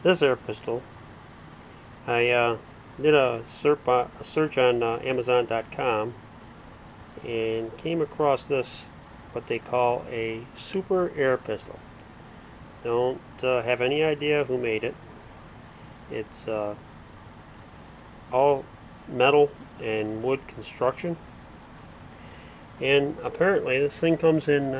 this air pistol. I did a search on Amazon.com and came across this, what they call a super air pistol. Don't have any idea who made it. It's all metal and wood construction, and apparently this thing comes in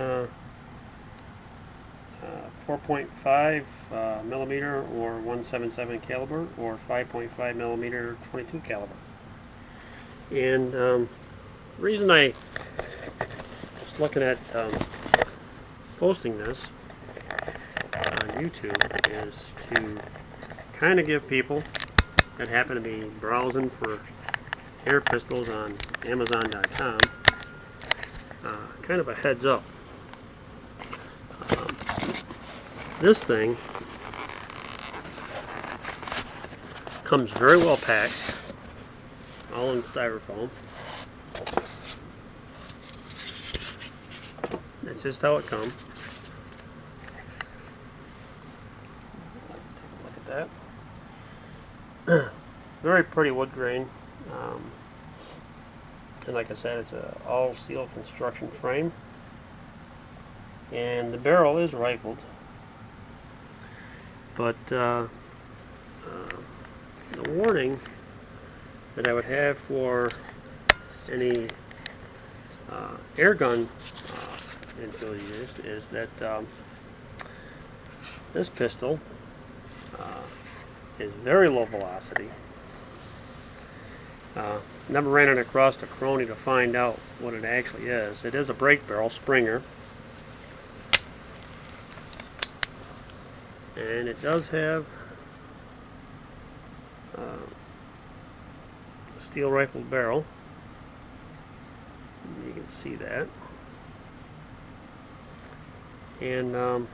4.5 millimeter or 177 caliber or 5.5 millimeter 22 caliber. And the reason I was looking at posting this on YouTube is to kind of give people that happen to be browsing for air pistols on Amazon.com kind of a heads up. This thing comes very well packed, all in styrofoam. That's just how it comes. Take a look at that. Very pretty wood grain. And like I said, it's a all steel construction frame. And the barrel is rifled. But the warning that I would have for any airgun enthusiasts is that this pistol is very low velocity. Never ran it across a crony to find out what it actually is. It is a break barrel Springer, and it does have a steel rifled barrel. You can see that, and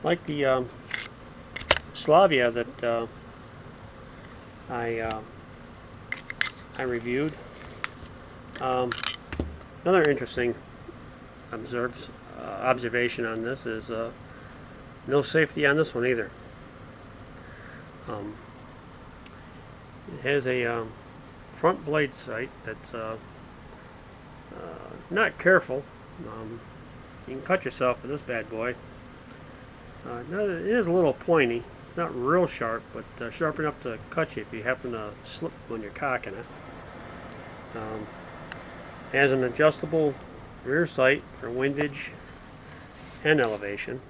like the Slavia that I reviewed. Another interesting observation on this is no safety on this one either. It has a front blade sight that's not careful. You can cut yourself with this bad boy. It is a little pointy. It's not real sharp, but sharp enough to cut you if you happen to slip when you're cocking it. Has an adjustable rear sight for windage and elevation.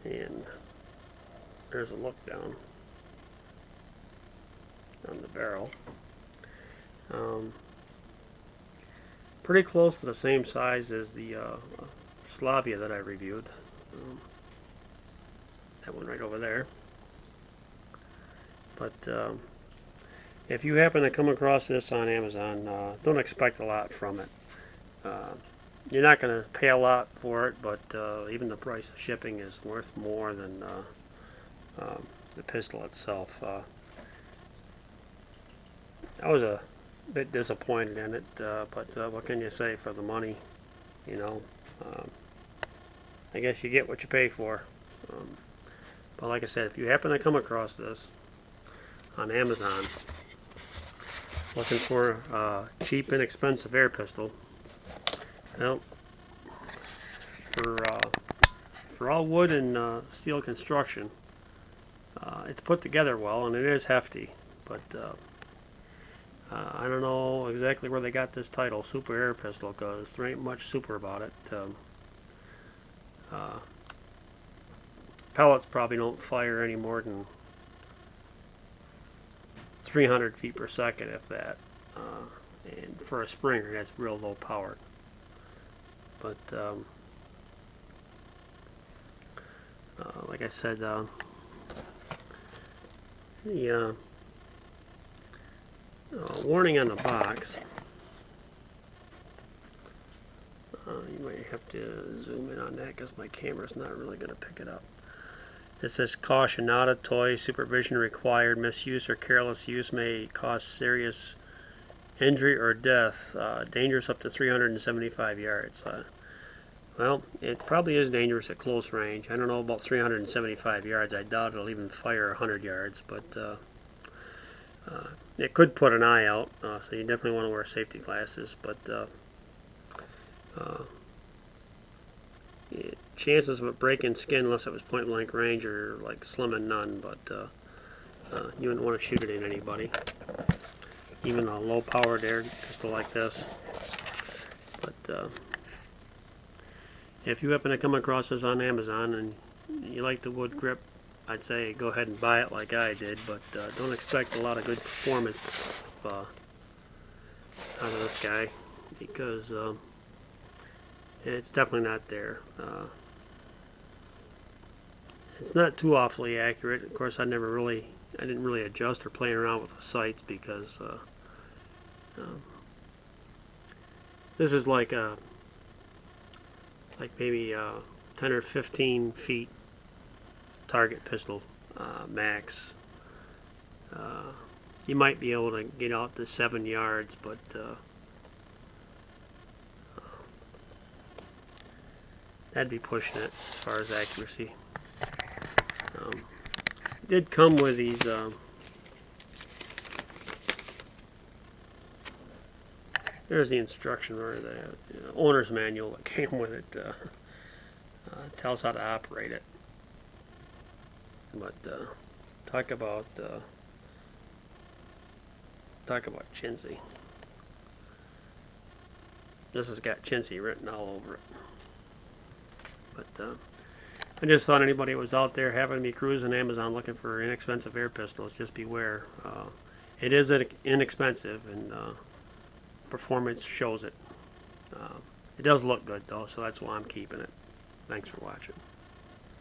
And there's a look down on the barrel. Pretty close to the same size as the Slavia that I reviewed. That one right over there. But if you happen to come across this on Amazon, don't expect a lot from it. You're not going to pay a lot for it, but even the price of shipping is worth more than the pistol itself. I was a bit disappointed in it, but what can you say for the money? You know, I guess you get what you pay for. But like I said, if you happen to come across this on Amazon, looking for a cheap, inexpensive air pistol, well, for all wood and steel construction, it's put together well, and it is hefty. But I don't know exactly where they got this title, Super Air Pistol, because there ain't much super about it. Pellets probably don't fire any more than 300 feet per second, if that. And for a Springer, that's real low powered. But like I said, the warning on the box, you might have to zoom in on that because my camera's not really going to pick it up. It says, caution, not a toy, supervision required, misuse or careless use may cause serious injury or death, dangerous up to 375 yards. Well, it probably is dangerous at close range. I don't know about 375 yards. I doubt it'll even fire 100 yards, but it could put an eye out. So you definitely want to wear safety glasses. But uh, chances of it breaking skin, unless it was point blank range, are like slim and none. But you wouldn't want to shoot it in anybody, even a low-powered air pistol like this. But if you happen to come across this on Amazon and you like the wood grip, I'd say go ahead and buy it like I did, but don't expect a lot of good performance out of this guy, because it's definitely not there. It's not too awfully accurate. Of course, I didn't really adjust or play around with the sights, because this is like maybe 10 or 15 feet target pistol max. You might be able to get out to 7 yards, but that'd be pushing it as far as accuracy. It did come with these there's the instruction, or the owner's manual that came with it. Tells how to operate it. But talk about chintzy. This has got chintzy written all over it. But I just thought anybody that was out there having to be cruising Amazon looking for inexpensive air pistols, just beware. It is inexpensive, and performance shows it. It does look good though, so that's why I'm keeping it. Thanks for watching.